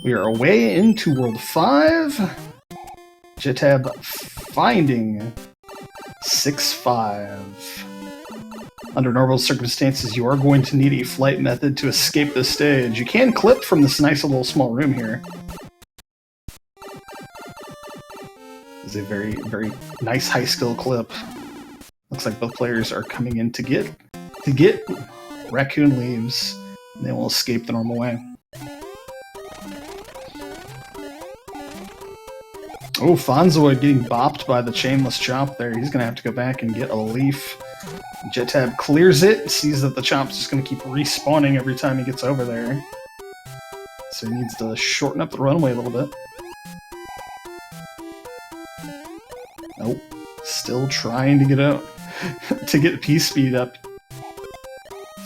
We are away into World 5. Jetabb finding 6-5. Under normal circumstances, you are going to need a flight method to escape this stage. You can clip from this nice little small room here. It's a very, very nice high skill clip. Looks like both players are coming in to get Raccoon leaves, and they will escape the normal way. Oh, Fonzoide getting bopped by the chainless chop there. He's going to have to go back and get a leaf. Jetabb clears it, sees that the chop's just going to keep respawning every time he gets over there. So he needs to shorten up the runway a little bit. Nope. Still trying to get out, to get P-speed up.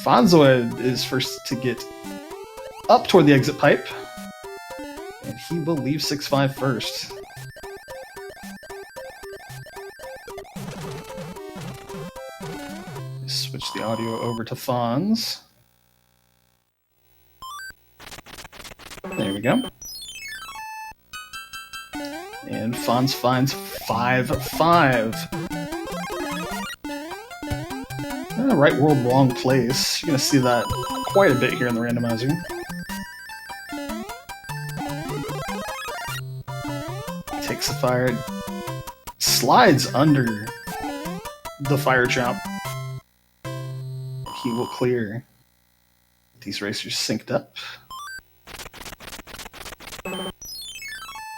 Fonzoide is first to get up toward the exit pipe. And he will leave 6-5 first. Switch the audio over to Fonz. There we go. And Fonz finds 5-5. Right world, wrong place. You're going to see that quite a bit here in the randomizer. Takes the fire, slides under the fire chop. He will clear. These racers synced up.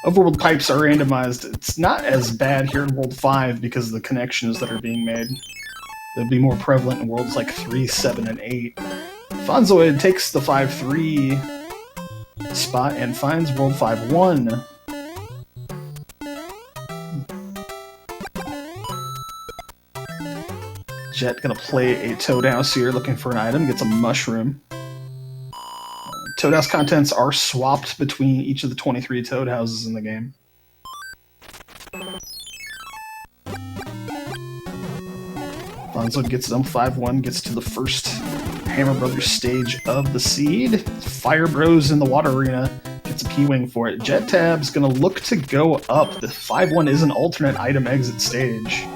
Overworld pipes are randomized. It's not as bad here in World 5 because of the connections that are being made. They'd be more prevalent in worlds like 3, 7, and 8. Fonzoide takes the 5-3 spot and finds World 5-1. Jet gonna play a Toad House here, looking for an item, gets a mushroom. Toad House contents are swapped between each of the 23 Toad Houses in the game. Fonzoide gets it on 5-1, gets to the first Hammer Brothers stage of the seed. Fire Bros in the water arena, gets a P-Wing for it. Jetabb's gonna look to go up. The 5-1 is an alternate item exit stage.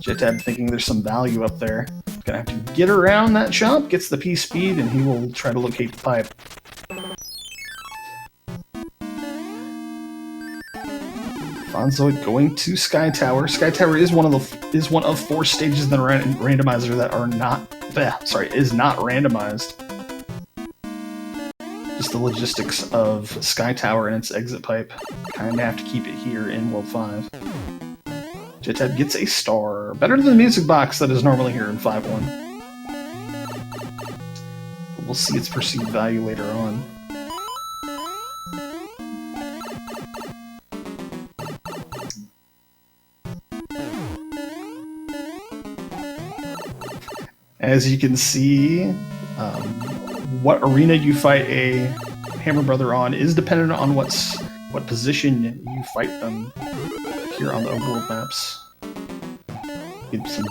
Jetabb thinking there's some value up there. Gonna have to get around that chop, gets the P-speed, and he will try to locate the pipe. Fonzoide going to Sky Tower. Sky Tower is one of 4 stages in the randomizer that are not is not randomized. Just the logistics of Sky Tower and its exit pipe. Kinda have to keep it here in World 5. Jetabb gets a star. Better than the music box that is normally here in 5-1. But we'll see its perceived value later on. As you can see, what arena you fight a Hammer Brother on is dependent on what position you fight them here on the overworld maps. Get some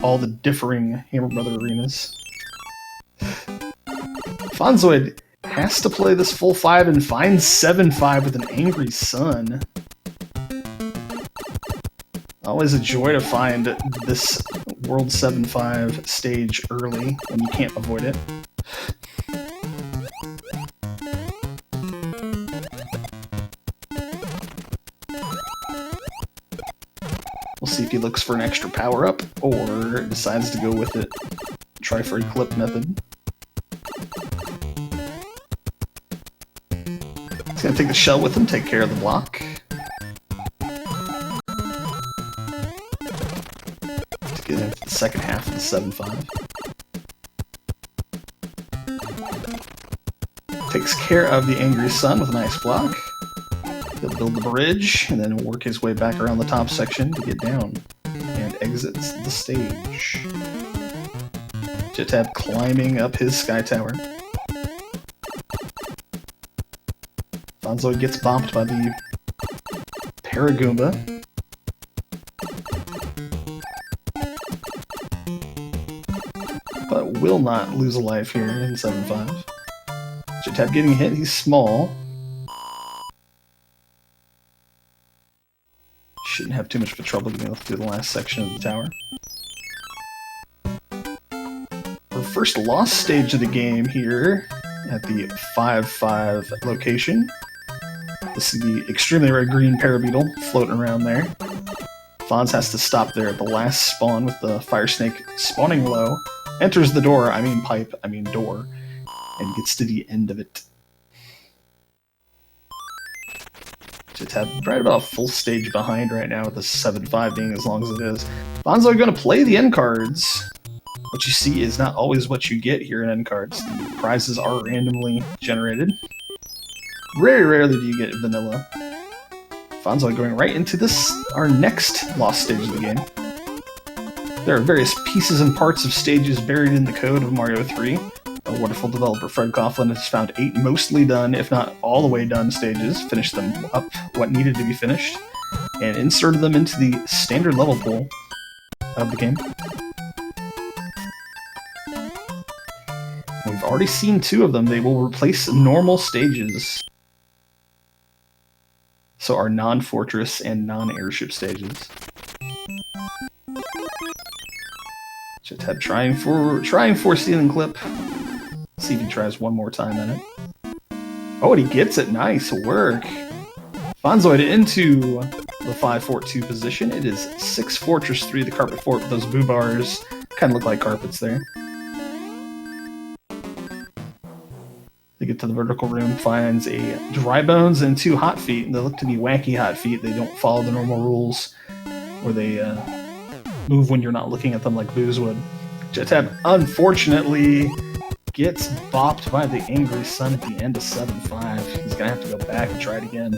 all the differing Hammer Brother arenas. Fonzoide has to play this full 5 and finds 7-5 with an Angry Sun. Always a joy to find this World 7-5 stage early when you can't avoid it. We'll see if he looks for an extra power-up or decides to go with it. Try for a clip method. He's going to take the shell with him, take care of the block. Get into the second half of the 7-5. Takes care of the Angry Sun with a nice block. He'll build the bridge and then work his way back around the top section to get down. And exits the stage. Jetabb climbing up his Sky Tower. Fonzoide gets bopped by the Paragoomba. But will not lose a life here in 7-5. Jetabb getting hit, he's small. Shouldn't have too much of a trouble getting through the last section of the tower. Our first lost stage of the game here at the 5-5 location. This is the extremely rare green parabeetle floating around there. Fonz has to stop there at the last spawn with the fire snake spawning low. Enters the door, I mean pipe, I mean door, and gets to the end of it. Jetabb right about a full stage behind right now with the 7-5 being as long as it is. Fonzoide going to play the end cards. What you see is not always what you get here in end cards. The prizes are randomly generated. Very rarely do you get vanilla. Fonzoide going right into this, our next lost stage of the game. There are various pieces and parts of stages buried in the code of Mario 3. Our wonderful developer Fred Coughlin has found 8 mostly done, if not all the way done stages, finished them up what needed to be finished, and inserted them into the standard level pool of the game. We've already seen 2 of them. They will replace normal stages. So our non-fortress and non-airship stages. Jetabb trying for stealing clip. See if he tries one more time at it. Oh, and he gets it. Nice work. Fonzoide into the 5-4-2 position. It is 6 Fortress 3, the carpet fort with those boo bars. Kind of look like carpets there. They get to the vertical room, finds a dry bones and 2 hot feet. They look to be wacky hot feet. They don't follow the normal rules where they move when you're not looking at them like boos would. Jetabb, unfortunately, gets bopped by the angry sun at the end of 7-5. He's going to have to go back and try it again.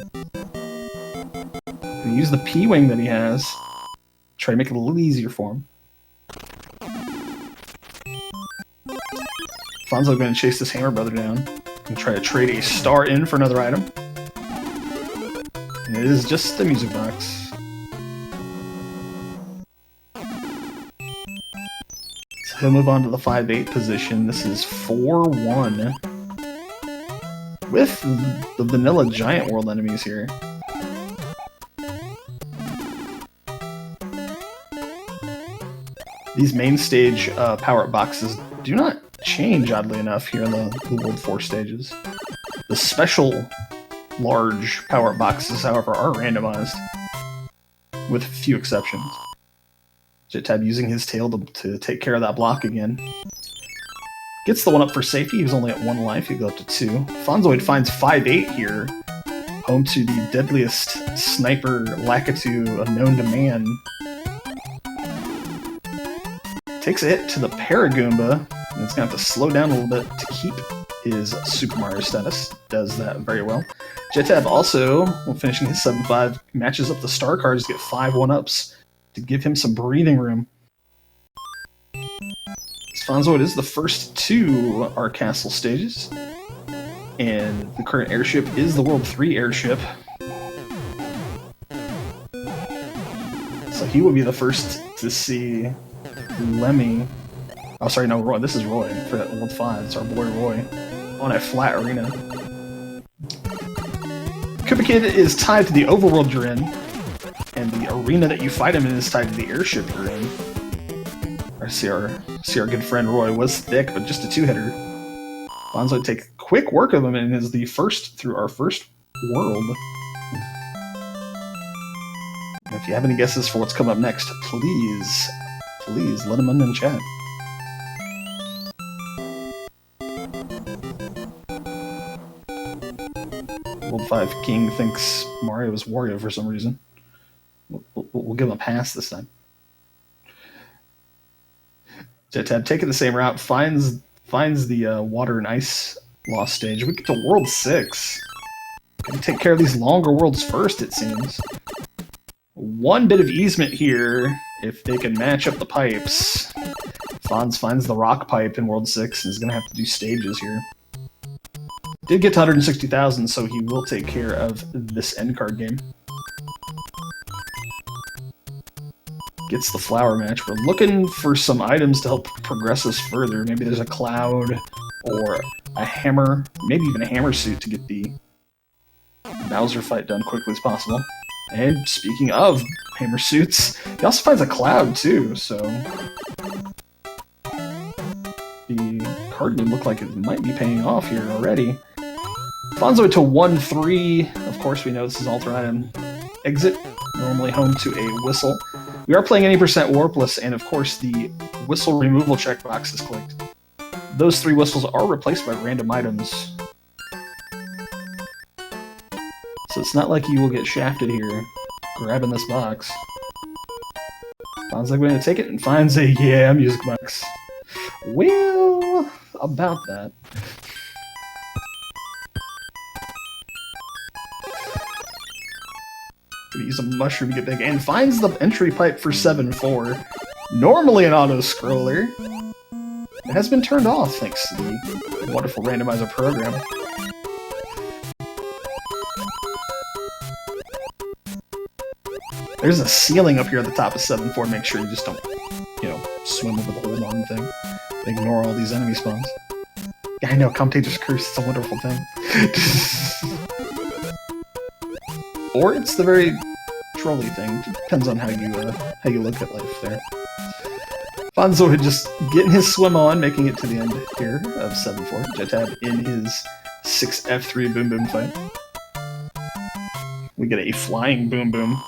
And use the P-Wing that he has. Try to make it a little easier for him. Fonzo going to chase this Hammer Brother down. And try to trade a star in for another item. And it is just the music box. So he'll move on to the 5-8 position. This is 4-1. With the vanilla giant world enemies here. These main stage power-up boxes do not change, oddly enough, here in the World 4 stages. The special large power boxes, however, are randomized, with a few exceptions. Jetabb using his tail to take care of that block again. Gets the one up for safety. He was only at 1 life. He go up to 2. Fonzoide finds 5-8 here, home to the deadliest sniper Lakitu known to man. Takes a hit to the Paragoomba. And it's going to have to slow down a little bit to keep his Super Mario status. Does that very well. Jetabb also, while finishing his 7-5, matches up the star cards to get 5 1-ups to give him some breathing room. Fonzoide is the first to our castle stages. And the current airship is the World 3 airship. So he will be the first to see Lemmy. Oh, sorry, no, Roy. This is Roy for World 5. It's our boy Roy on a flat arena. Koopa Kid is tied to the overworld you're in, and the arena that you fight him in is tied to the airship you're in. See our good friend Roy was thick, but just a 2-hitter. Fonzoide take quick work of him and is the first through our first world. And if you have any guesses for what's coming up next, please let them know in chat. World 5 King thinks Mario is Wario for some reason. We'll give him a pass this time. Jetabb taking the same route, finds the water and ice lost stage. We get to World 6. Gotta take care of these longer worlds first, it seems. 1 bit of easement here, if they can match up the pipes. Fonz finds the rock pipe in World 6 and is gonna have to do stages here. Did get to 160,000, so he will take care of this end card game. Gets the flower match. We're looking for some items to help progress us further. Maybe there's a cloud or a hammer, maybe even a hammer suit to get the Bowser fight done quickly as possible. And speaking of hammer suits, he also finds a cloud too, so the card did look like it might be paying off here already. Fonzoide to 1-3. Of course, we know this is alternate item exit, normally home to a whistle. We are playing any percent Warpless, and of course the whistle removal checkbox is clicked. Those 3 whistles are replaced by random items. So it's not like you will get shafted here, grabbing this box. Fonzoide going to take it and finds a, yeah, music box. Well, about that. Gonna use a mushroom to get big, and finds the entry pipe for 7-4. Normally an auto-scroller. It has been turned off thanks to the wonderful randomizer program. There's a ceiling up here at the top of 7-4. Make sure you just don't, swim over the whole darn thing. Ignore all these enemy spawns. Yeah, I know, Commentator's Curse, it's a wonderful thing. Or it's the very trolly thing. Depends on how you look at life there. Fonzoide just getting his swim on, making it to the end here of 7-4. Jetabb in his 6F3 Boom Boom fight. We get a flying Boom Boom.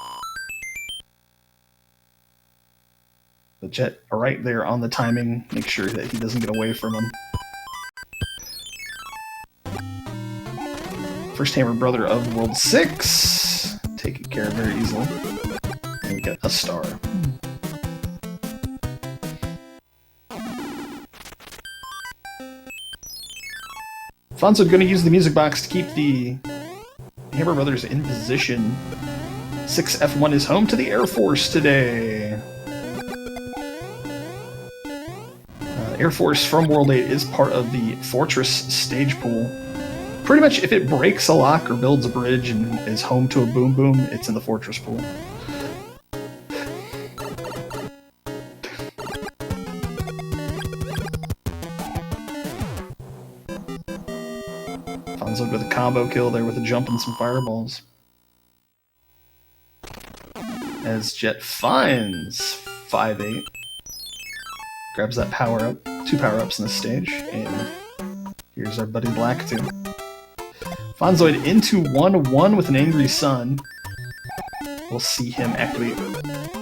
The Jet right there on the timing, make sure that he doesn't get away from him. First Hammer Brother of World 6. Taken care of very easily. And we get a star. Fonzoide going to use the music box to keep the Hammer Brothers in position. 6F1 is home to the Air Force today. Air Force from World 8 is part of the Fortress stage pool. Pretty much, if it breaks a lock or builds a bridge and is home to a Boom Boom, it's in the Fortress pool. Fonzoide with a combo kill there with a jump and some fireballs. As Jet finds 5-8. Grabs that power-up. 2 power-ups in this stage, and here's our buddy Black too. Fonzoide into 1-1 with an Angry Sun. We'll see him activate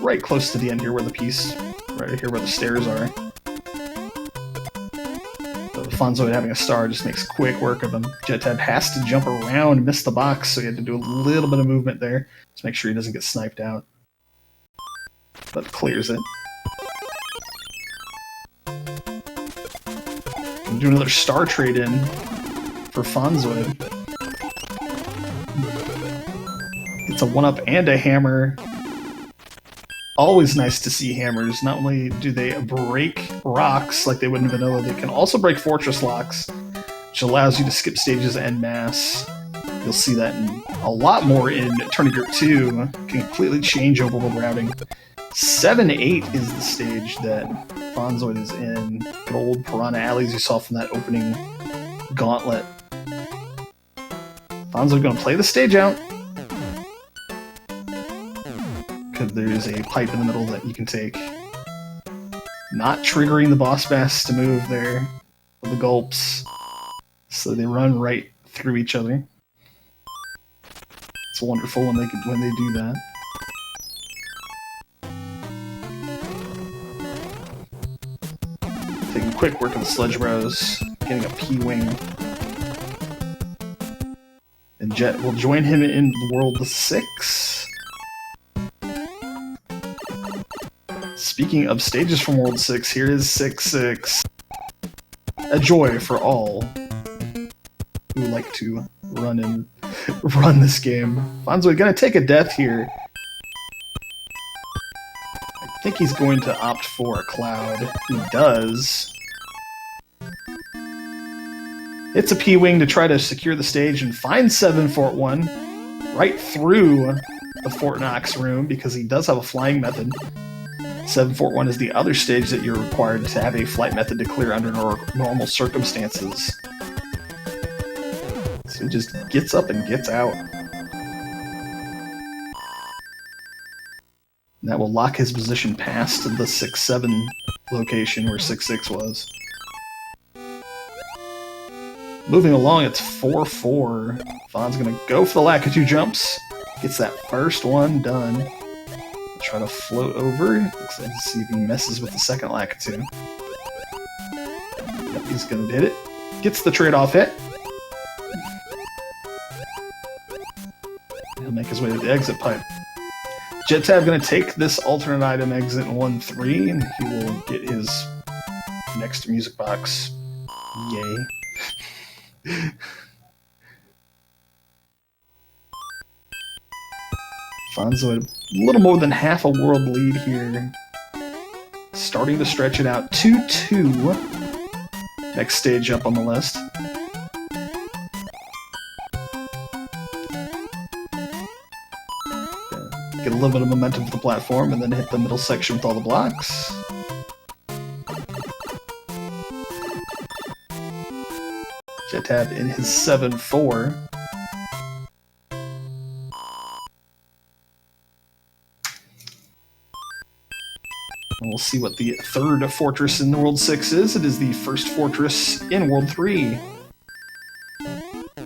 right close to the end here where the piece, right here where the stairs are. So Fonzoide having a star just makes quick work of him. Jetabb has to jump around, miss the box, so he had to do a little bit of movement there to make sure he doesn't get sniped out. But clears it. Do another star trade-in for Fonzoide. It's a 1-up and a hammer. Always nice to see hammers. Not only do they break rocks like they would in Vanilla, they can also break fortress locks, which allows you to skip stages en masse. You'll see that in a lot more in Tournament 2. Can completely change overworld routing. 7-8 is the stage that Fonzoide is in. Good old Piranha Alleys you saw from that opening gauntlet. Fonzoide going to play the stage out. Because there is a pipe in the middle that you can take. Not triggering the boss bass to move there with the gulps. So they run right through each other. It's wonderful when they do that. Taking quick work of the Sledge Bros, getting a P-Wing. And Jet will join him in World 6. Speaking of stages from World 6, here is 6-6. A joy for all who like to run this game. Fonzoide gonna take a death here. I think he's going to opt for a cloud. He does. It's a P-Wing to try to secure the stage and find 7-Fort-1 right through the Fort Knox room because he does have a flying method. 7-Fort-1 is the other stage that you're required to have a flight method to clear under normal circumstances. So he just gets up and gets out. And that will lock his position past the 6-7 location where 6-6 was. Moving along, it's 4-4. Fon's gonna go for the Lakitu jumps. Gets that first one done. Try to float over. Looks like to see if he messes with the second Lakitu. Yep, he's gonna hit it. Gets the trade-off hit. He'll make his way to the exit pipe. Jetabb gonna take this alternate item exit 1-3, and he will get his next music box. Yay. Fonzoide, a little more than half a world lead here. Starting to stretch it out. 2-2. Next stage up on the list. Get a little bit of momentum for the platform and then hit the middle section with all the blocks. Jetabb in his 7-4. We'll see what the third fortress in World 6 is. It is the first fortress in World 3.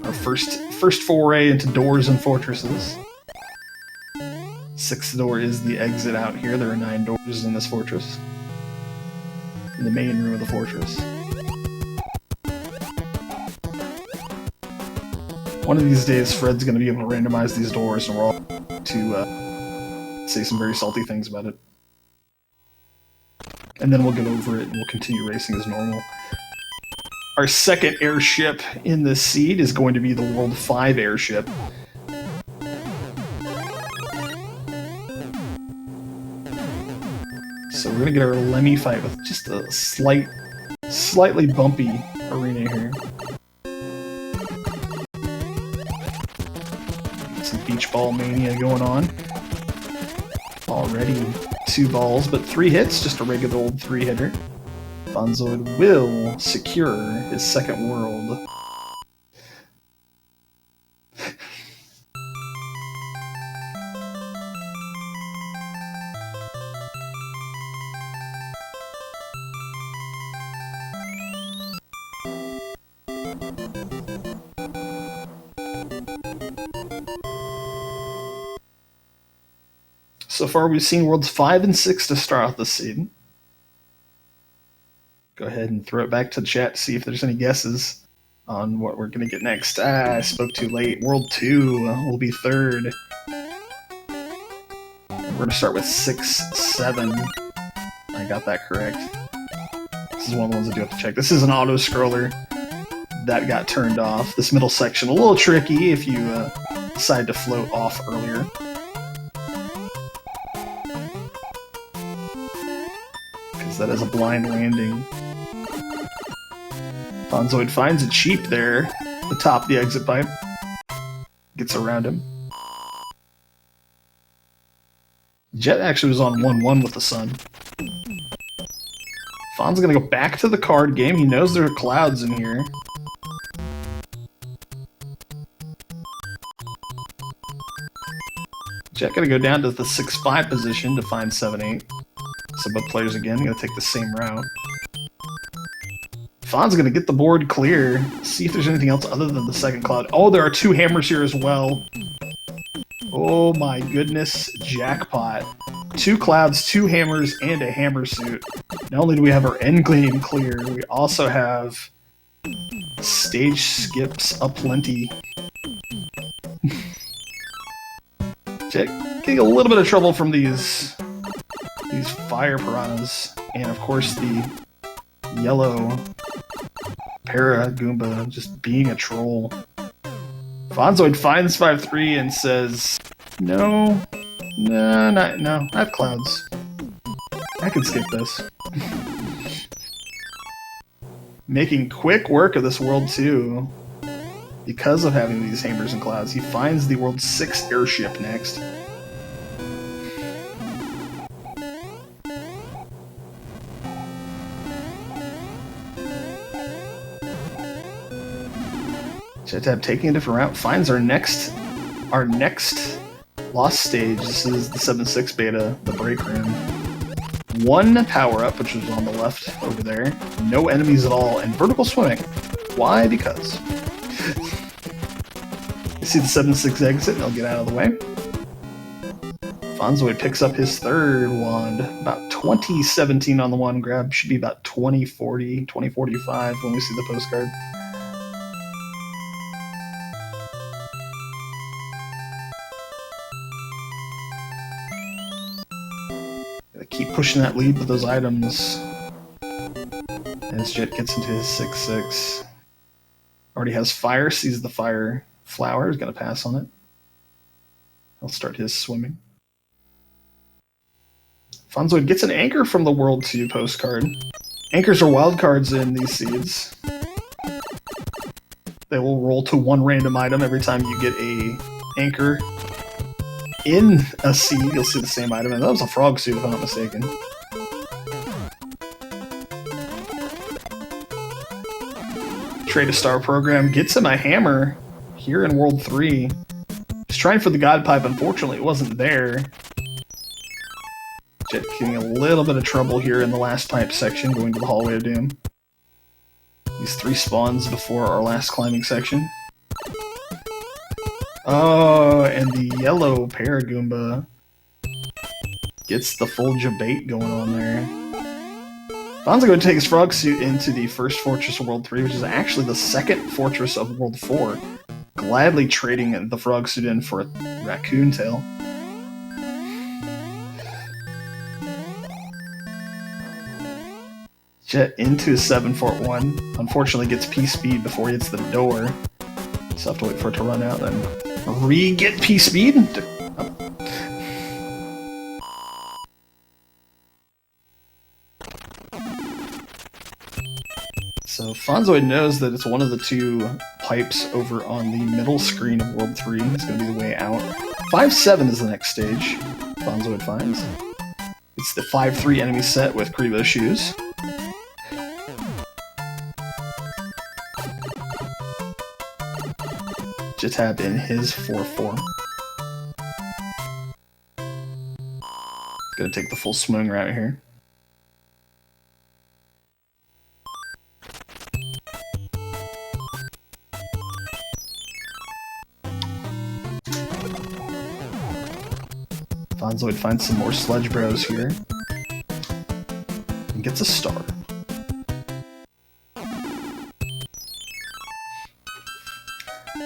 Our first foray into doors and fortresses. 6th door is the exit out here. There are 9 doors in this fortress. In the main room of the fortress. One of these days, Fred's going to be able to randomize these doors, and we're all to say some very salty things about it. And then we'll get over it, and we'll continue racing as normal. Our second airship in this seed is going to be the World 5 airship. So we're going to get our Lemmy fight with just a slightly bumpy arena here. Some beach ball mania going on. Already 2 balls, but 3 hits, just a regular old 3-hitter. Fonzoide will secure his second world. So far, we've seen Worlds 5 and 6 to start off the seed. Go ahead and throw it back to the chat to see if there's any guesses on what we're going to get next. I spoke too late. World 2 will be third. We're going to start with 6-7. I got that correct. This is one of the ones I do have to check. This is an auto-scroller. That got turned off. This middle section, a little tricky if you decide to float off earlier. That is a blind landing. Fonzoide finds it cheap there, the top of the exit pipe. Gets around him. Jet actually was on 1-1 with the sun. Fon's gonna go back to the card game. He knows there are clouds in here. Jet gonna go down to the 6-5 position to find 7-8. So both players again gonna take the same route. Fon's gonna get the board clear, see if there's anything else other than the second cloud. Oh, there are 2 hammers here as well. Oh my goodness, jackpot. 2 clouds, 2 hammers, and a hammer suit. Not only do we have our end game clear, we also have stage skips aplenty. Jet getting a little bit of trouble from these fire piranhas, and of course the yellow para Goomba just being a troll. Fonzoide finds 5-3 and says, no, I have clouds. I can skip this. Making quick work of this World 2 because of having these hammers and clouds. He finds the World 6 airship next. Jetabb taking a different route finds our next lost stage. This is the 7.6 beta, the break room. One power-up, which was on the left over there. No enemies at all, and vertical swimming. Why? Because. You see the 7.6 exit, and I'll get out of the way. Fonzoide picks up his third wand. About 2017 on the wand grab. Should be about 2040, 2045 when we see the postcard. Keep pushing that lead with those items. As Jet gets into his 6.6. Already has fire, sees the fire flower, is going to pass on it. He'll start his swimming. Fonzoide gets an anchor from the World 2 postcard. Anchors are wild cards in these seeds. They will roll to one random item every time you get a anchor. In a seed, you'll see the same item, and that was a frog suit, if I'm not mistaken. Trade a star program gets him a hammer here in World 3. He's trying for the God Pipe, unfortunately, it wasn't there. Jet getting a little bit of trouble here in the last pipe section, going to the Hallway of Doom. These 3 spawns before our last climbing section. Oh, and the yellow Paragoomba gets the full Jabate going on there. Fonzoide going to take his frog suit into the first fortress of World 3, which is actually the second fortress of World 4. Gladly trading the frog suit in for a raccoon tail. Jet into his 7.1. Unfortunately gets P-Speed before he hits the door. So have to wait for it to run out and re-get P-Speed. So Fonzoide knows that it's one of the 2 pipes over on the middle screen of World 3. It's going to be the way out. 5.7 is the next stage. Fonzoide finds. It's the 5.3 enemy set with Kribo's shoes. Jetabb in his 4.4. Gonna take the full swimming route here. Fonzoide finds some more sludge bros here. And gets a star.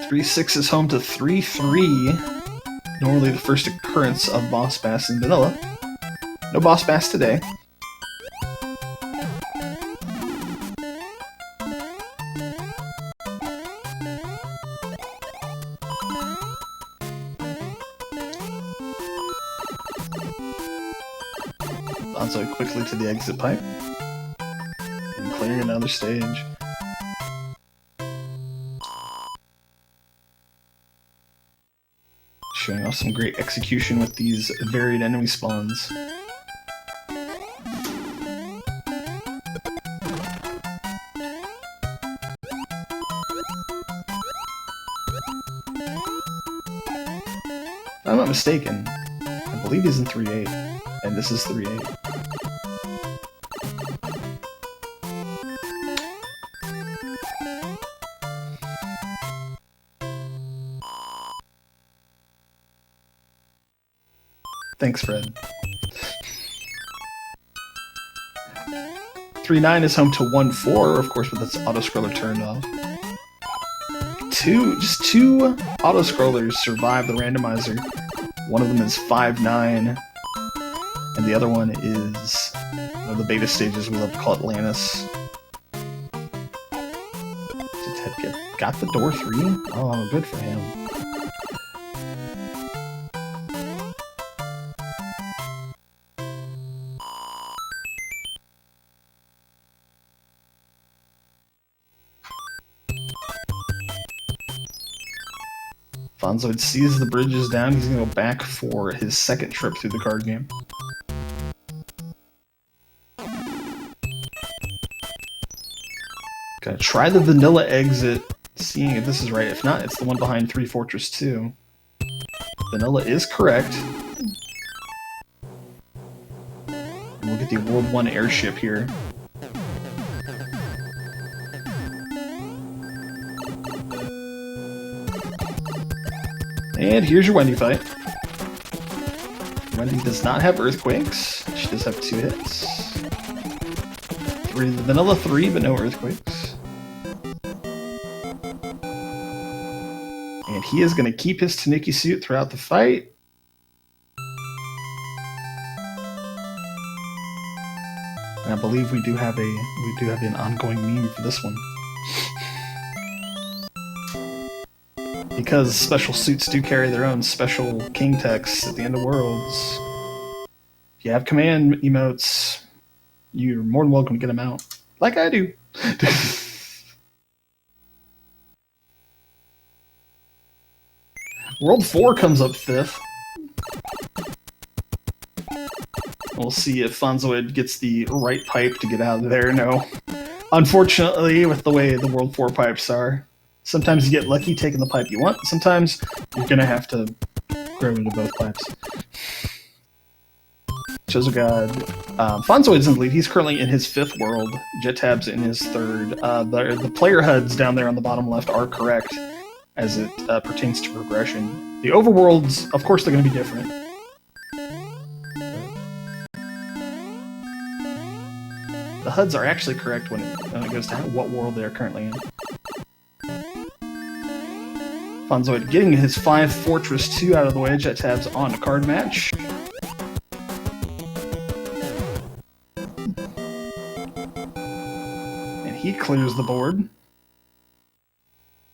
Three 6 is home to 3-3. Normally the first occurrence of Boss Bass in vanilla. No Boss Bass today. Fonzoide quickly to the exit pipe. And clearing another stage. Showing off some great execution with these varied enemy spawns. If I'm not mistaken, I believe he's in 3.8, and this is 3.8. Thanks, Fred. 3.9 is home to 1.4, of course, with its auto-scroller turned off. Just two auto-scrollers survive the randomizer. One of them is 5.9, and the other one is one of the beta stages we love to call Atlantis. Got the door 3? Oh, good for him. Fonzoide sees the bridge is down. He's going to go back for his second trip through the card game. Gonna try the vanilla exit Seeing if this is right. If not, it's the one behind 3 Fortress 2. Vanilla is correct. And we'll get the World 1 airship here. And here's your Wendy fight. Wendy does not have earthquakes. She does have 2 hits. Vanilla 3, but no earthquakes. And he is going to keep his Tanuki suit throughout the fight. And I believe we do have an ongoing meme for this one. Because special suits do carry their own special king text at the end of worlds. If you have command emotes, you're more than welcome to get them out. Like I do. World 4 comes up 5th. We'll see if Fonzoide gets the right pipe to get out of there. No. Unfortunately, with the way the World 4 pipes are, sometimes you get lucky taking the pipe you want. Sometimes you're going to have to grow into both pipes. Chosogod. Fonzoide's in the lead. He's currently in his 5th world. Jetabb's in his 3rd. The player HUDs down there on the bottom left are correct as it pertains to progression. The overworlds, of course, they're going to be different. The HUDs are actually correct when it goes to what world they're currently in. Fonzoide getting his 5 Fortress 2 out of the way. Jetabb's on a card match. And he clears the board.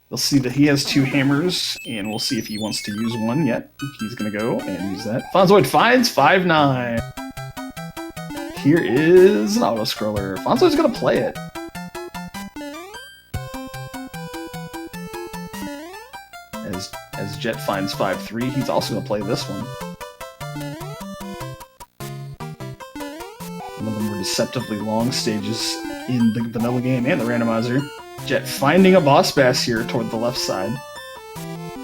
You'll see that he has 2 hammers, and we'll see if he wants to use one yet. He's going to go and use that. Fonzoide finds 5-9. Here is an auto-scroller. Fonzoide's going to play it. As Jet finds 5-3, he's also going to play this one. One of the more deceptively long stages in the vanilla game and the randomizer. Jet finding a boss bass here toward the left side.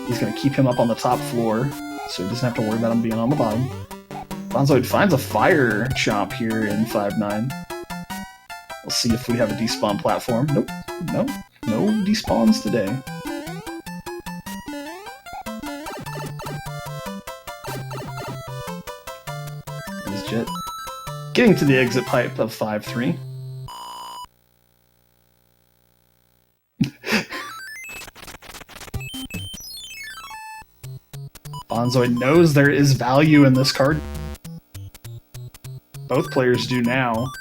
He's going to keep him up on the top floor, so he doesn't have to worry about him being on the bottom. Fonzoide finds a fire chomp here in 5-9. We'll see if we have a despawn platform. Nope. No despawns today. There's Jet getting to the exit pipe of 5-3. Fonzoide knows there is value in this card. Both players do now.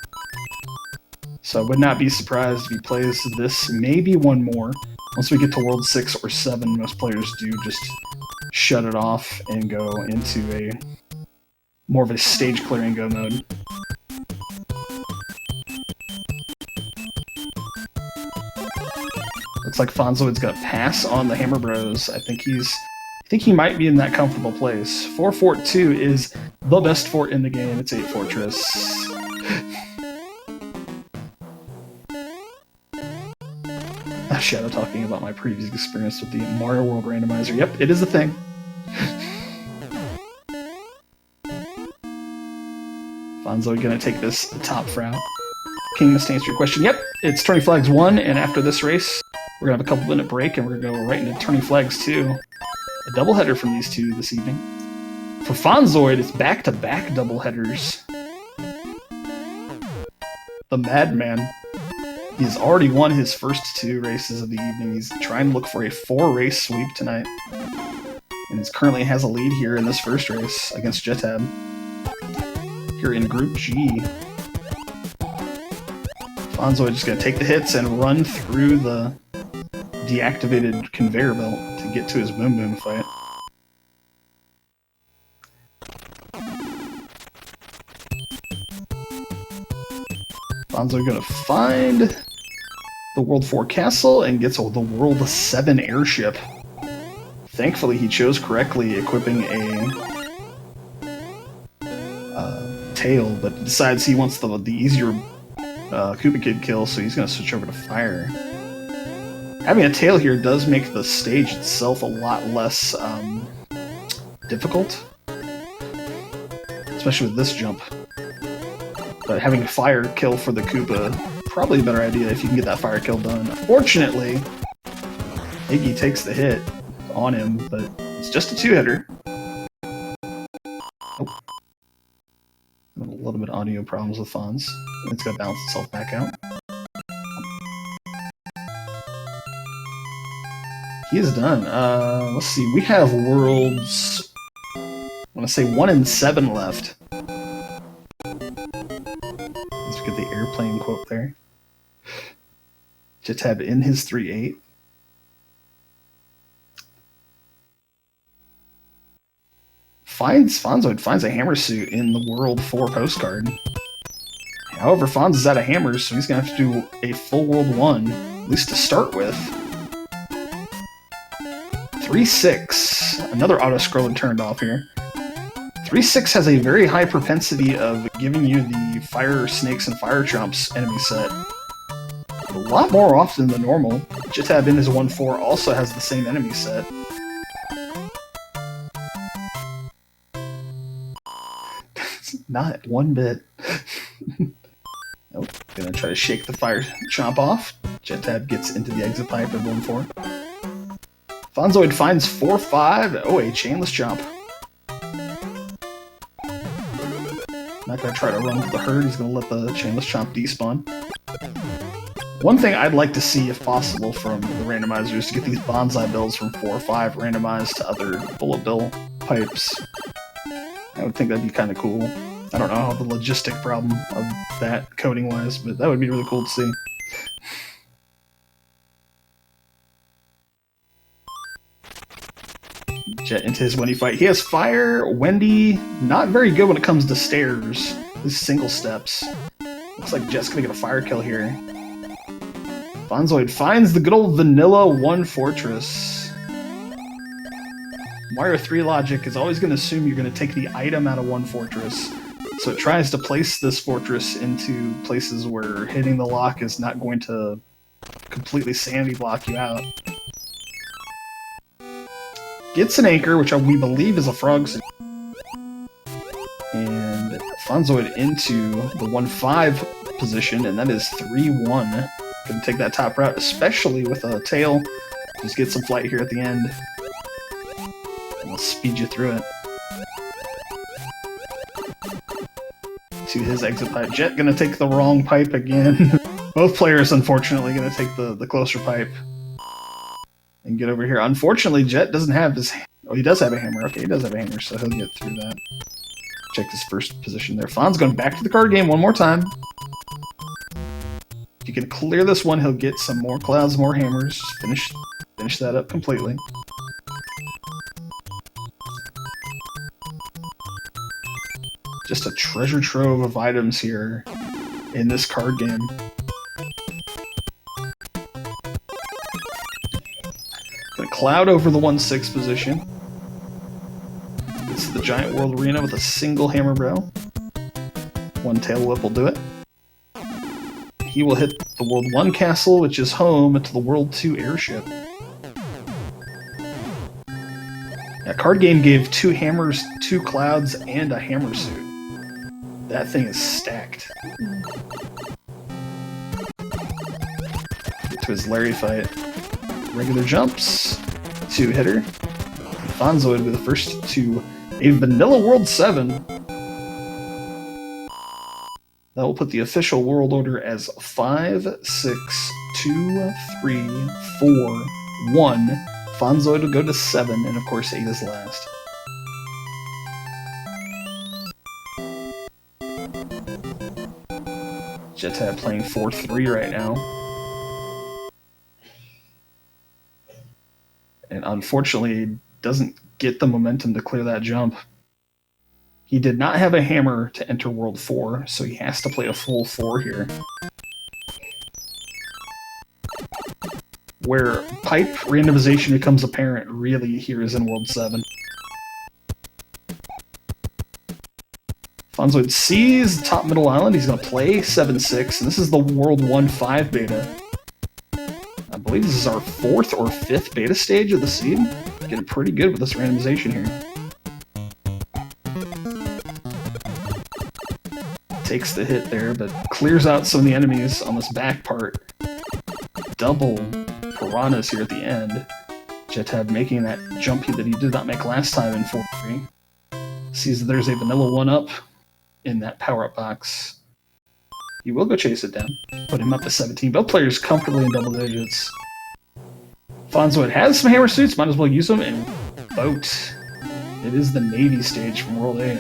So I would not be surprised if he plays this, maybe one more. Once we get to World 6 or 7, most players do just shut it off and go into a more of a stage clearing go mode. Looks like Fonzoide's gonna pass on the Hammer Bros. I think he might be in that comfortable place. 4 Fort 2 is the best fort in the game. It's 8 Fortress. Shadow talking about my previous experience with the Mario World Randomizer. Yep, it is a thing. Fonzoide gonna take this top route. King must answer your question. Yep, it's Turning Flags 1, and after this race, we're gonna have a couple minute break, and we're gonna go right into Turning Flags 2. A doubleheader from these two this evening. For Fonzoide, it's back-to-back doubleheaders. The Madman. He's already won his first 2 races of the evening. He's trying to look for a 4-race sweep tonight. And he currently has a lead here in this first race against Jetabb. Here in Group G. Fonzoide just going to take the hits and run through the deactivated conveyor belt to get to his Boom Boom fight. Fonzoide going to find the World 4 castle and gets the World 7 airship. Thankfully, he chose correctly, equipping a tail, but decides he wants the easier Koopa Kid kill, so he's going to switch over to fire. Having a tail here does make the stage itself a lot less difficult, especially with this jump. But having a fire kill for the Koopa, probably a better idea if you can get that fire kill done. Unfortunately, Iggy takes the hit on him, but it's just a two-hitter. Oh. A little bit of audio problems with Fonz. It's got to balance itself back out. He is done. Let's see. We have worlds, I want to say 1 and 7 left. Let's get the airplane quote there. Jetabb in his 3-8. Fonzoide finds a hammer suit in the World 4 postcard. However, Fonz is out of hammers, so he's going to have to do a full World 1, at least to start with. 3-6. Another auto-scrolling turned off here. 3-6 has a very high propensity of giving you the Fire Snakes and Fire Chomps enemy set. A lot more often than normal. Jetabb in his 1-4 also has the same enemy set. Not one bit. Nope. Gonna try to shake the Fire Chomp off. Jetabb gets into the exit pipe at 1-4. Fonzoide finds 4-5. Oh, a chainless chomp. Not gonna try to run with the herd. He's gonna let the chainless chomp despawn. One thing I'd like to see, if possible, from the randomizer is to get these bonsai bills from 4-5 randomized to other bullet bill pipes. I would think that'd be kind of cool. I don't know the logistic problem of that coding-wise, but that would be really cool to see. Jet into his Wendy fight. He has fire. Wendy, not very good when it comes to stairs. These single steps. Looks like Jet's gonna get a fire kill here. Fonzoide finds the good old vanilla 1 fortress. Mario 3 logic is always going to assume you're going to take the item out of 1 fortress. So it tries to place this fortress into places where hitting the lock is not going to completely sanity block you out. Gets an anchor, which we believe is a frog suit. And Fonzoide into the 1-5 position, and that is 3-1. Gonna take that top route, especially with a tail. Just get some flight here at the end. And I'll speed you through it. To his exit pipe. Jet gonna take the wrong pipe again. Both players, unfortunately, gonna take the closer pipe. And get over here. Unfortunately, Jet doesn't have his... Oh, he does have a hammer. Okay, he does have a hammer, so he'll get through that. Check his first position there. Fonz going back to the card game one more time. If you can clear this one, he'll get some more clouds, more hammers. Just finish that up completely. Just a treasure trove of items here in this card game. Gonna cloud over the 1-6 position. It's the giant world arena with a single hammer bro. 1 tail whip will do it. He will hit the World 1 castle, which is home to the World 2 airship. That card game gave 2 hammers, 2 clouds, and a hammer suit. That thing is stacked. Get to his Larry fight. Regular jumps. 2-hitter. Fonzoide with the first 2. A vanilla World 7. That will put the official world order as 5, 6, 2, 3, 4, 1. Fonzoide will go to 7, and of course 8 is last. Jetabb playing 4-3 right now. And unfortunately, doesn't get the momentum to clear that jump. He did not have a hammer to enter World 4, so he has to play a full 4 here. Where pipe randomization becomes apparent really here is in World 7. Fonzoide sees top middle island. He's going to play 7-6, and this is the World 1-5 beta. I believe this is our 4th or 5th beta stage of the seed. Getting pretty good with this randomization here. Takes the hit there, but clears out some of the enemies on this back part. Double piranhas here at the end. Jetabb making that jump that he did not make last time in 4-3. Sees that there's a vanilla 1-up in that power-up box. He will go chase it down. Put him up to 17. Both players comfortably in double digits. Fonzoide has some hammer suits, might as well use them, and vote. It is the Navy stage from World 8.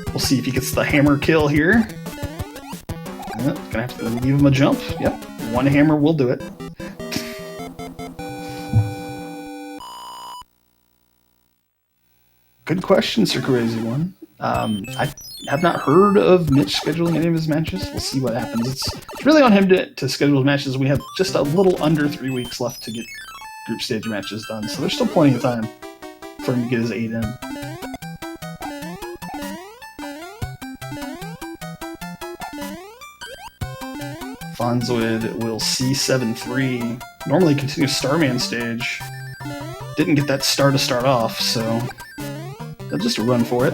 We'll see if he gets the hammer kill here. Gonna have to leave him a jump. Yep, 1 hammer will do it. Good question, Sir Crazy One. I have not heard of Mitch scheduling any of his matches. We'll see what happens. It's really on him to schedule his matches. We have just a little under 3 weeks left to get group stage matches done, so there's still plenty of time for him to get his 8 in. Fonzoide will C7-3. Normally continue Starman stage. Didn't get that star to start off, so they'll just run for it.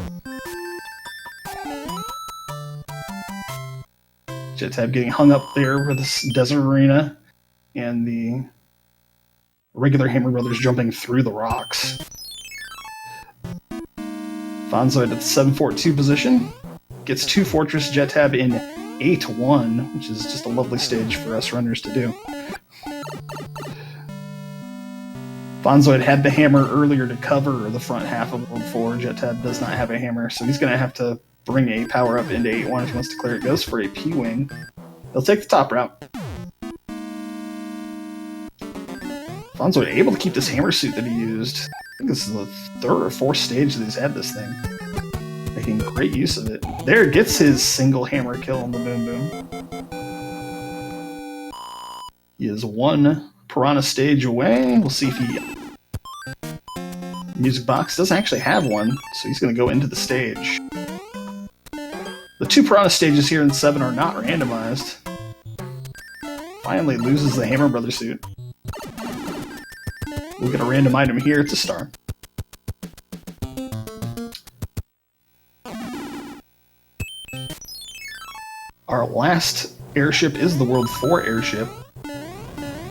Jetabb getting hung up there with this desert arena, and the regular Hammer Brothers jumping through the rocks. Fonzoide at the 7-4-2 position. Gets 2 Fortress Jetabb in 8-1, which is just a lovely stage for us runners to do. Fonzoide had the hammer earlier to cover the front half of World 4. Jetabb does not have a hammer, so he's going to have to bring a power-up into 8-1 if he wants to clear it. Goes for a P-Wing. He'll take the top route. Fonzoide able to keep this hammer suit that he used. I think this is the 3rd or 4th stage that he's had this thing. Making great use of it. There, gets his single hammer kill on the Boom Boom. He is 1 Piranha stage away. We'll see if he... Music box doesn't actually have one, so he's going to go into the stage. The 2 Piranha stages here in 7 are not randomized. Finally loses the Hammer Brother suit. We'll get a random item here. It's a star. Our last airship is the World 4 airship.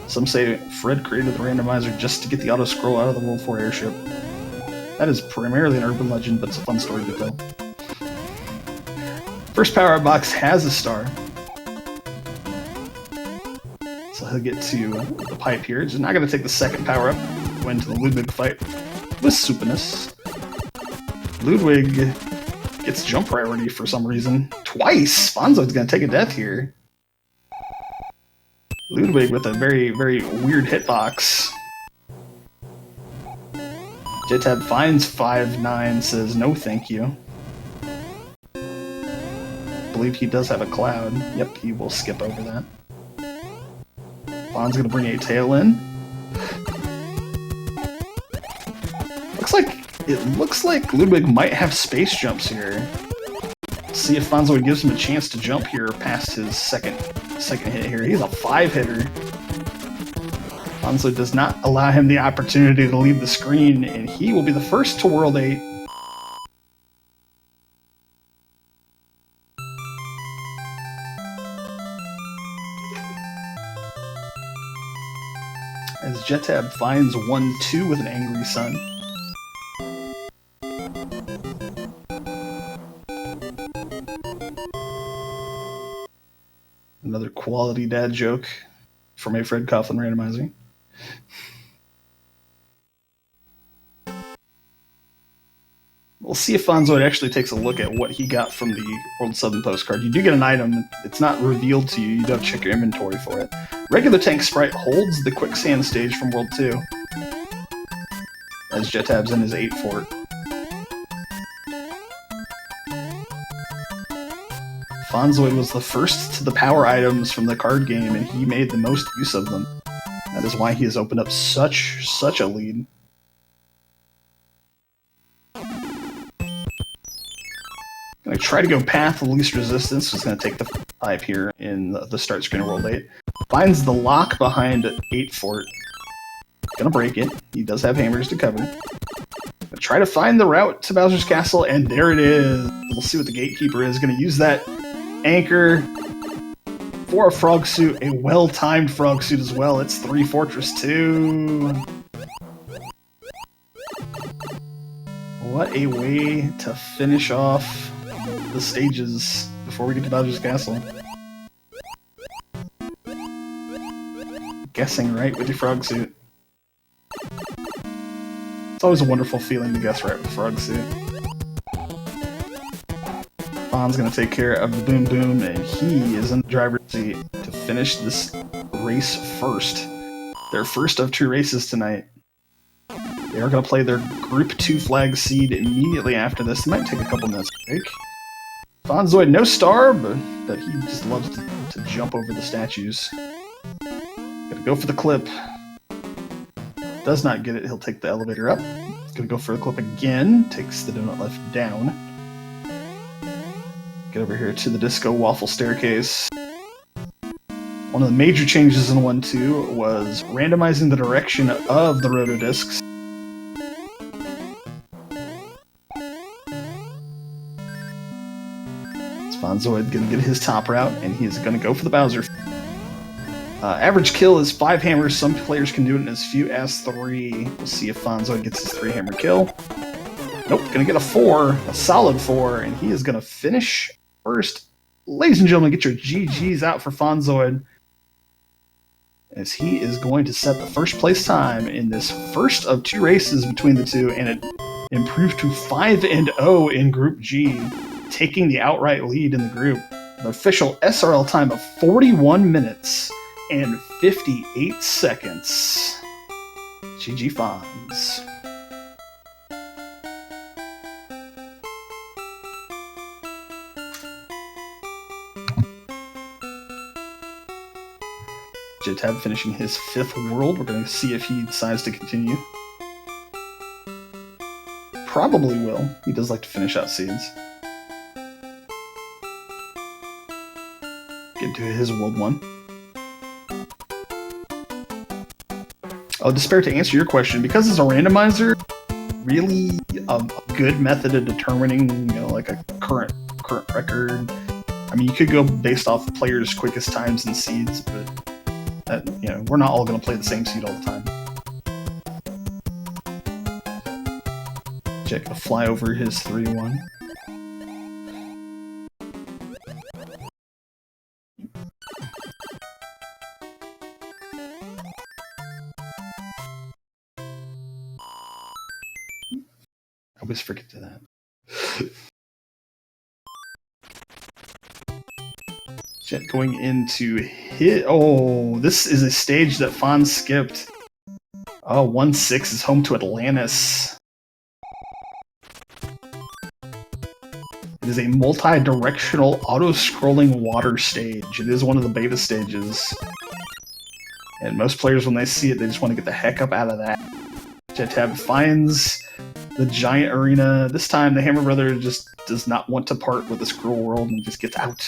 Some say Fred created the randomizer just to get the auto-scroll out of the World 4 airship. That is primarily an urban legend, but it's a fun story to tell. First power-up box has a star. So he'll get to the pipe here. He's not going to take the second power-up. Go into the Ludwig fight with Supinus. Ludwig gets jump priority for some reason. Twice! Fonzoide's going to take a death here. Ludwig with a very, very weird hitbox. Jetabb finds 5-9, says no thank you. I believe he does have a cloud. Yep, he will skip over that. Fon's gonna bring a tail in. Looks like Ludwig might have space jumps here. See if Fonzoide gives him a chance to jump here past his second hit here. He's a 5-hitter. Fonzoide does not allow him the opportunity to leave the screen, and he will be the first to World 8. As Jetabb finds 1-2 with an Angry Sun. Another quality dad joke from a Fred Coughlin randomizer. We'll see if Fonzoide actually takes a look at what he got from the World 7 postcard. You do get an item. It's not revealed to you. You do have to check your inventory for it. Regular Tank Sprite holds the Quicksand stage from World 2. As Jetabb's in his 8 fort. Fonzoide was the first to the power items from the card game, and he made the most use of them. That is why he has opened up such a lead. Gonna try to go path of least resistance. Just gonna take the 5 here in the start screen of World 8. Finds the lock behind 8 Fort. Gonna break it. He does have hammers to cover. Gonna try to find the route to Bowser's Castle, and there it is. We'll see what the Gatekeeper is. Gonna use that anchor for a frog suit, a well-timed frog suit as well. It's 3 Fortress 2. What a way to finish off the stages before we get to Bowser's Castle. Guessing right with your frog suit. It's always a wonderful feeling to guess right with frog suit. Fon's gonna take care of the Boom Boom, and he is in the driver's seat to finish this race first. Their first of 2 races tonight. They are gonna play their Group 2 flag seed immediately after this. It might take a couple minutes to break. Fonzoide, no star, but he just loves to jump over the statues. Gonna go for the clip. Does not get it, he'll take the elevator up. He's gonna go for the clip again. Takes the donut left down. Get over here to the Disco Waffle Staircase. One of the major changes in 1-2 was randomizing the direction of the rotodiscs. Fonzoide gonna get his top route, and he is gonna go for the Bowser. Average kill is 5 hammers. Some players can do it in as few as 3. We'll see if Fonzoide gets his 3 hammer kill. Nope, gonna get a 4, a solid 4, and he is gonna finish first. Ladies and gentlemen, get your GGs out for Fonzoide, as he is going to set the first place time in this first of 2 races between the two, and it improved to 5-0 in Group G, taking the outright lead in the group. The official SRL time of 41 minutes and 58 seconds. GG Fonz. Jetabb finishing his 5th world. We're going to see if he decides to continue. Probably will. He does like to finish out seeds. Get to his World 1. Oh, Despair, to answer your question, because it's a randomizer, really a good method of determining, like a current record. I mean, you could go based off the players' quickest times and seeds, but that, we're not all going to play the same seed all the time. Check the fly over his 3-1. I always forget to that. Jet going into hit. Oh, this is a stage that Fonz skipped. Oh, 1-6 is home to Atlantis. It is a multi-directional auto-scrolling water stage. It is one of the beta stages. And most players, when they see it, they just want to get the heck up out of that. Jetabb finds the giant arena. This time, the Hammer Brother just does not want to part with the Scroll World and just gets out.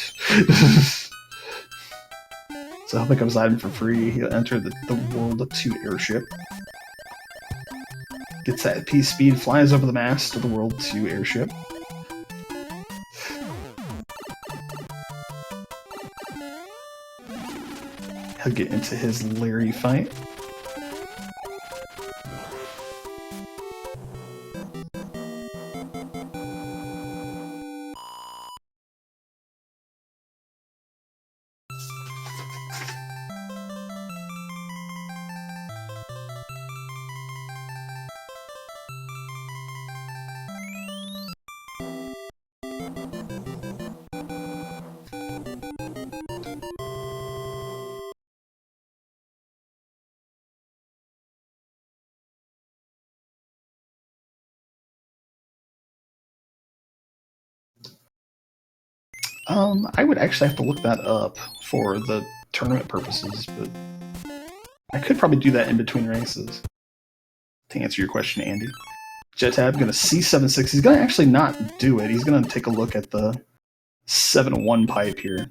So he'll pick up his item for free. He'll enter the World 2 airship. Gets that P speed, flies over the mast of the World 2 airship. He'll get into his Larry fight. I would actually have to look that up for the tournament purposes, but I could probably do that in between races. To answer your question, Andy. Jetabb gonna C76. He's gonna actually not do it. He's gonna take a look at the 7-1 pipe here.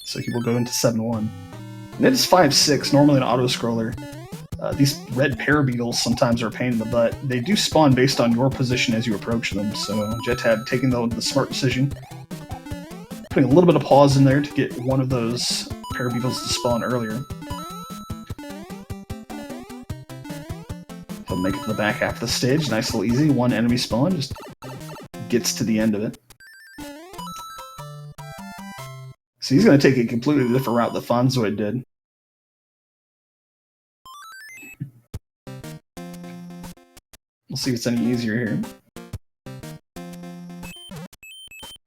So he will go into 7-1. And it is 5-6, normally an auto-scroller. These red parabeetles sometimes are a pain in the butt. They do spawn based on your position as you approach them, so Jetabb taking the smart decision. Putting a little bit of pause in there to get one of those parabeetles to spawn earlier. He'll make it to the back half of the stage, nice little easy. One enemy spawn, just gets to the end of it. So he's going to take a completely different route that Fonzoide did. We'll see if it's any easier here.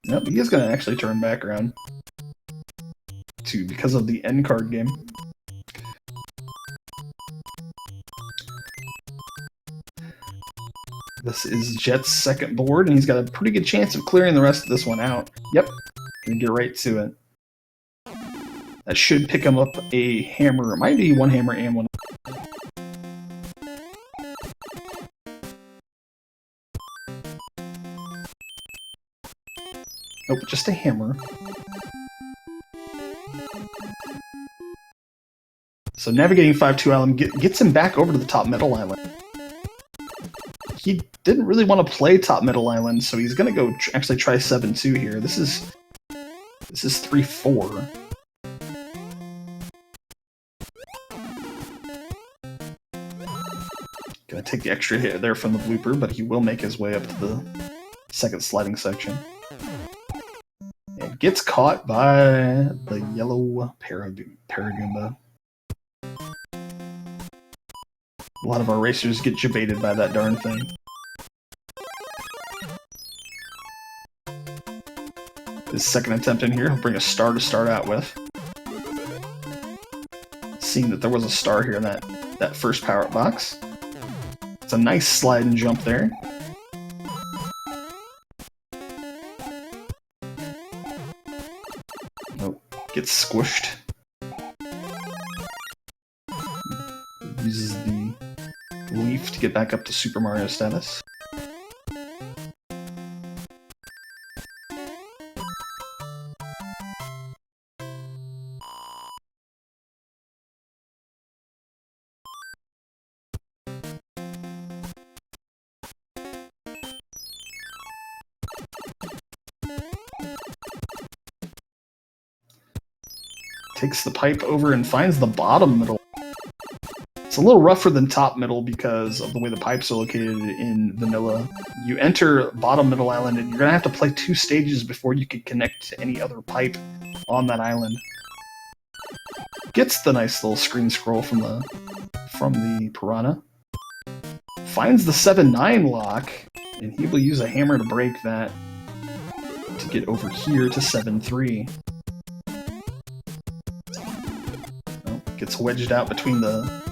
Nope, he is going to actually turn back around. Because of the end card game. This is Jet's second board, and he's got a pretty good chance of clearing the rest of this one out. Yep, gonna get right to it. That should pick him up a hammer. It might be one hammer and one. Nope, just a hammer. So navigating 5-2 island gets him back over to the top middle island. He didn't really want to play top middle island, so he's gonna go actually try 7-2 here. This is 3-4. Gonna take the extra hit there from the blooper, but he will make his way up to the second sliding section. And gets caught by the yellow Paragoomba. A lot of our racers get jebaited by that darn thing. His second attempt in here, he'll bring a star to start out with. Seeing that there was a star here in that first power-up box. It's a nice slide and jump there. Oh, gets squished. Uses the leaf to get back up to Super Mario status. Takes the pipe over and finds the bottom middle. It's a little rougher than top middle because of the way the pipes are located in vanilla. You enter bottom middle island and you're going to have to play 2 stages before you can connect to any other pipe on that island. Gets the nice little screen scroll from the piranha. Finds the 7-9 lock, and he will use a hammer to break that to get over here to 7-3. Gets wedged out between the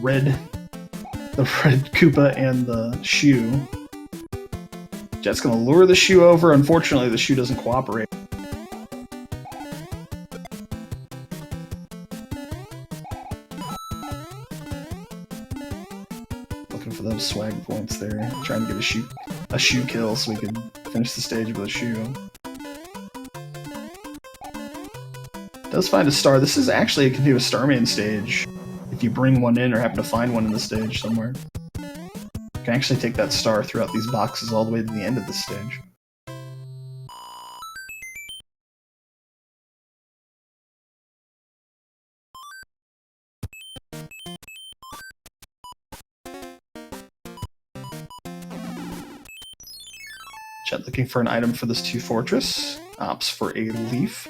red Koopa and the shoe. Jet's gonna lure the shoe over. Unfortunately, the shoe doesn't cooperate. Looking for those swag points there. Trying to get a shoe kill so we can finish the stage with a shoe. Does find a star. This is actually a continuous Starman stage. If you bring one in or happen to find one in the stage somewhere. You can actually take that star throughout these boxes all the way to the end of the stage. Jet looking for an item for this 2 fortress. Opts for a leaf.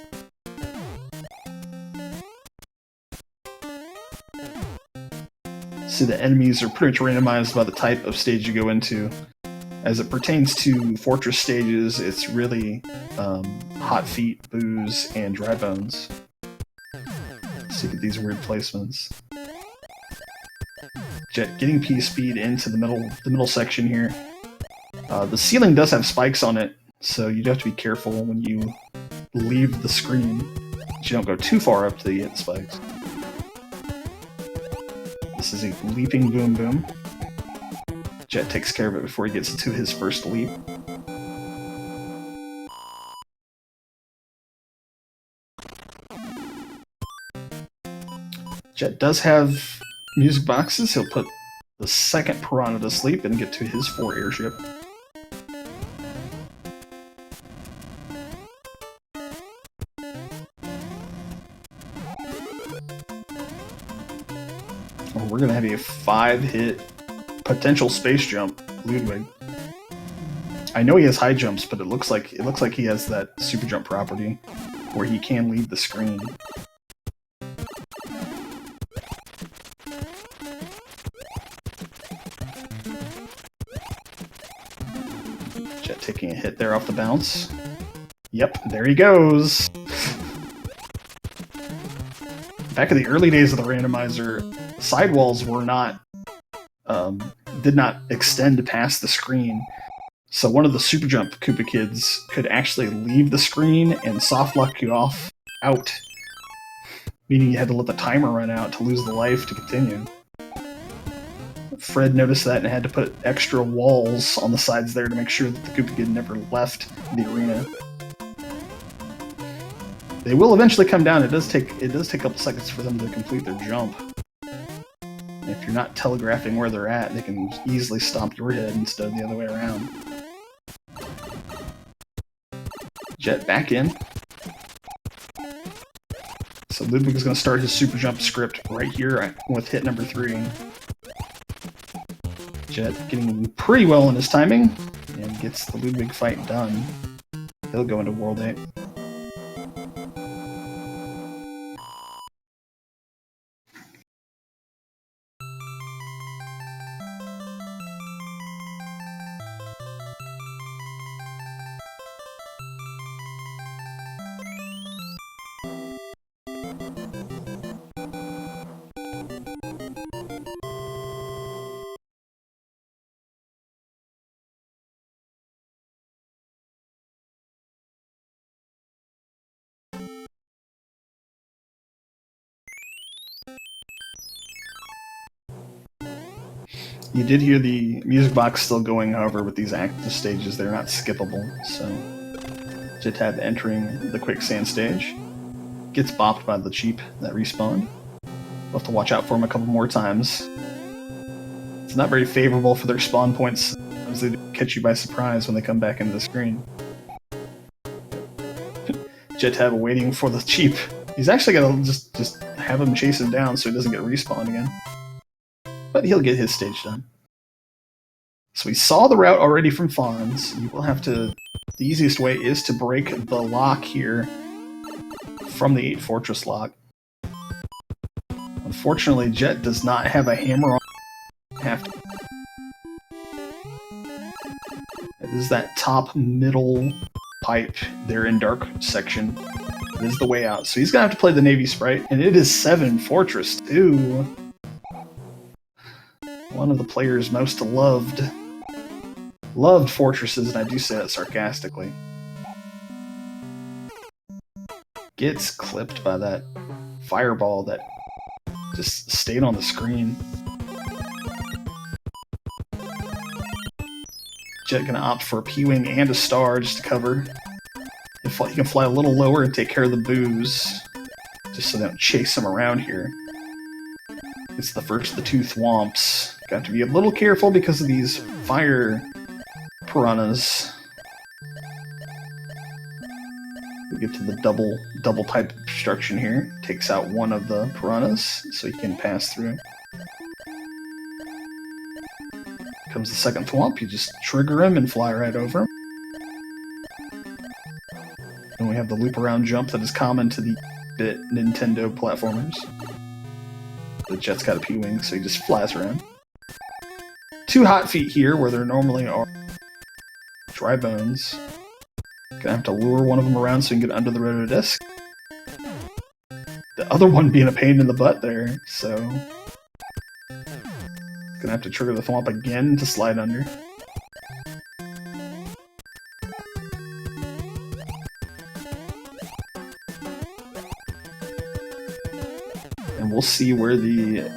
See, the enemies are pretty much randomized by the type of stage you go into. As it pertains to fortress stages, it's really hot feet, booze, and dry bones. So you get these weird placements. Jet getting P speed into the middle section here. The ceiling does have spikes on it, so you do have to be careful when you leave the screen that you don't go too far up to hit the spikes. This is a leaping boom boom. Jet takes care of it before he gets to his first leap. Jet does have music boxes. He'll put the second piranha to sleep and get to his 4 airship. Oh, we're gonna have a 5-hit potential space jump, Ludwig. I know he has high jumps, but it looks like he has that super jump property where he can leave the screen. Jet taking a hit there off the bounce. Yep, there he goes. Back in the early days of the randomizer, sidewalls were not did not extend past the screen. So one of the Super Jump Koopa kids could actually leave the screen and soft lock you out, meaning you had to let the timer run out to lose the life to continue. Fred noticed that and had to put extra walls on the sides there to make sure that the Koopa kid never left the arena. They will eventually come down. It does take a couple seconds for them to complete their jump. And if you're not telegraphing where they're at, they can easily stomp your head instead of the other way around. Jet back in. So Ludwig is going to start his super jump script right here with hit number 3. Jet getting pretty well in his timing and gets the Ludwig fight done. He'll go into World 8. You did hear the music box still going, however, with these active stages, they're not skippable, so Jetabb entering the quicksand stage. Gets bopped by the cheap that respawned. We'll have to watch out for him a couple more times. It's not very favorable for their spawn points, as they catch you by surprise when they come back into the screen. Jetabb waiting for the cheap. He's actually gonna just have him chase him down so he doesn't get respawned again. But he'll get his stage done. So we saw the route already from Fonz. You will have to... The easiest way is to break the lock here from the 8 Fortress lock. Unfortunately, Jet does not have a hammer on. It is that top middle pipe there in dark section. It is the way out. So he's going to have to play the Navy Sprite. And it is 7 Fortress 2. One of the players most loved fortresses, and I do say that sarcastically. Gets clipped by that fireball that just stayed on the screen. Jet gonna opt for a P-Wing and a star just to cover. He can fly a little lower and take care of the boos, just so they don't chase him around here. It's the first of the 2 thwomps. Got to be a little careful because of these fire piranhas. We get to the double type obstruction here. Takes out one of the piranhas, so he can pass through. Comes the second thwomp, you just trigger him and fly right over him. And we have the loop around jump that is common to the bit Nintendo platformers. The Jet's got a P-Wing, so he just flies around. 2 hot feet here, where there normally are dry bones. Gonna have to lure one of them around so you can get under the rotodisc. The other one being a pain in the butt there, so... Gonna have to trigger the thwomp again to slide under. And we'll see where the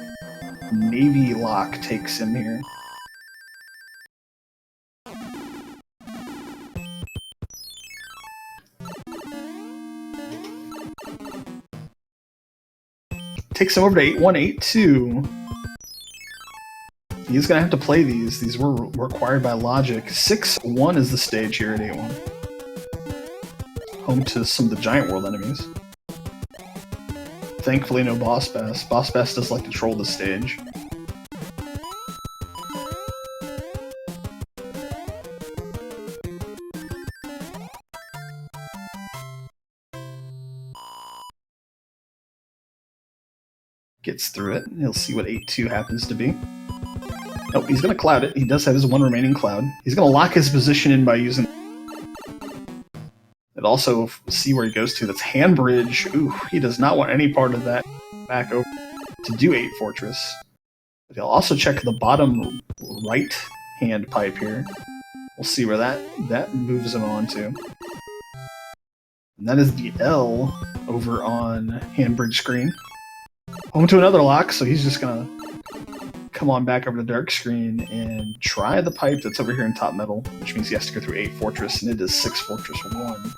Navy lock takes him here. takes him over to 8182. He's gonna have to play these. These were required by logic. 6-1 is the stage here at 8-1. Home to some of the Giant World enemies. Thankfully, no Boss Bass. Boss Bass does like to troll the stage. Gets through it. He'll see what 8-2 happens to be. Nope, he's going to cloud it. He does have his one remaining cloud. He's going to lock his position in by using... And also see where he goes to. That's Hand Bridge. Ooh, he does not want any part of that back over to do 8 Fortress. But he'll also check the bottom right hand pipe here. We'll see where that moves him on to. And that is the L over on Hand Bridge screen. Home to another lock, so he's just gonna come on back over to dark screen and try the pipe that's over here in top metal, which means he has to go through 8 Fortress, and it is 6 Fortress 1.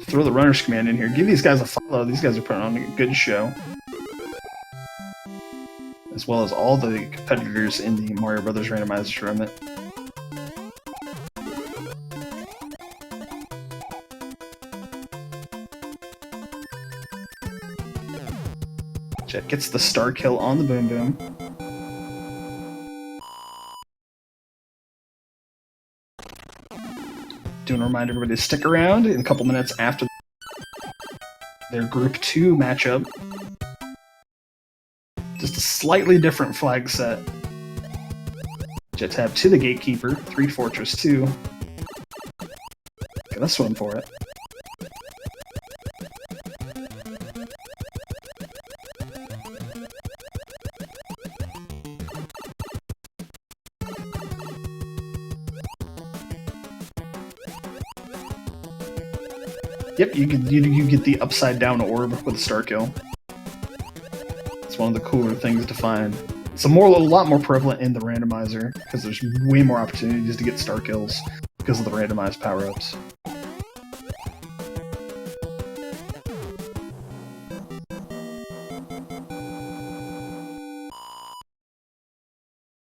Throw the runner's command in here. Give these guys a follow. These guys are putting on a good show. As well as all the competitors in the Mario Brothers Randomizer tournament. Jet gets the star kill on the Boom Boom. Doing a reminder everybody to stick around in a couple minutes after their Group 2 matchup. Just a slightly different flag set. Jetabb to the Gatekeeper, 3 Fortress 2. Gonna swim for it. Yep, you get the upside down orb with a star kill. It's one of the cooler things to find. It's a lot more prevalent in the randomizer because there's way more opportunities to get star kills because of the randomized power-ups.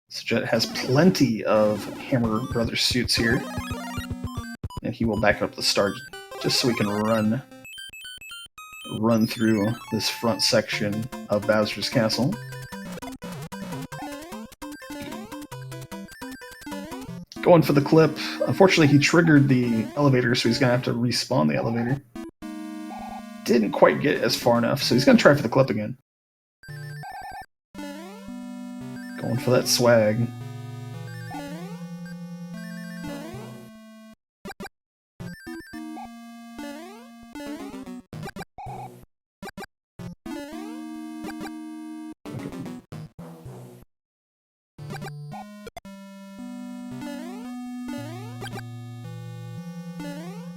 So Jet has plenty of Hammer Brothers suits here, and he will back up the star just so we can run through this front section of Bowser's Castle. Going for the clip. Unfortunately, he triggered the elevator, so he's going to have to respawn the elevator. Didn't quite get as far enough, so he's going to try for the clip again. Going for that swag.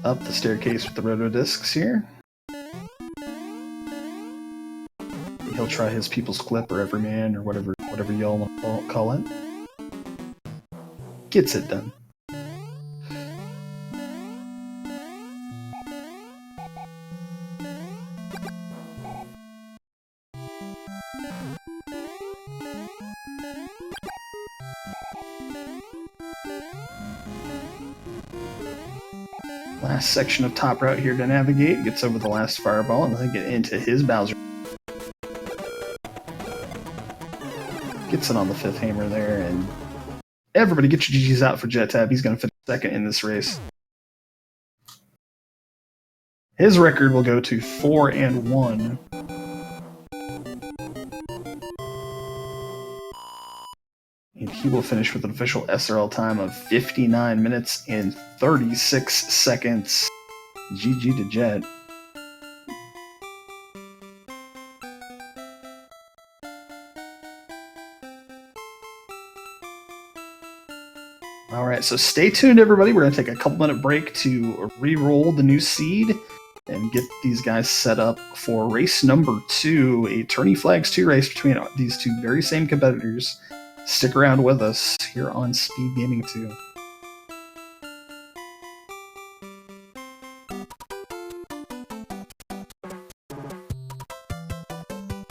Up the staircase with the roto discs here. He'll try his People's Clip or Everyman or whatever y'all want to call it. Gets it done. Last section of top route here to navigate. Gets over the last fireball and then get into his Bowser. Gets it on the 5th hammer there, and everybody get your GGs out for Jetabb. He's going to finish second in this race. His record will go to 4-1. And he will finish with an official SRL time of 59 minutes and 36 seconds. GG to Jet. Alright, so stay tuned everybody. We're going to take a couple minute break to re-roll the new seed. and get these guys set up for race number 2, a Tourney Flags 2 race between these two very same competitors. Stick around with us here on Speed Gaming 2.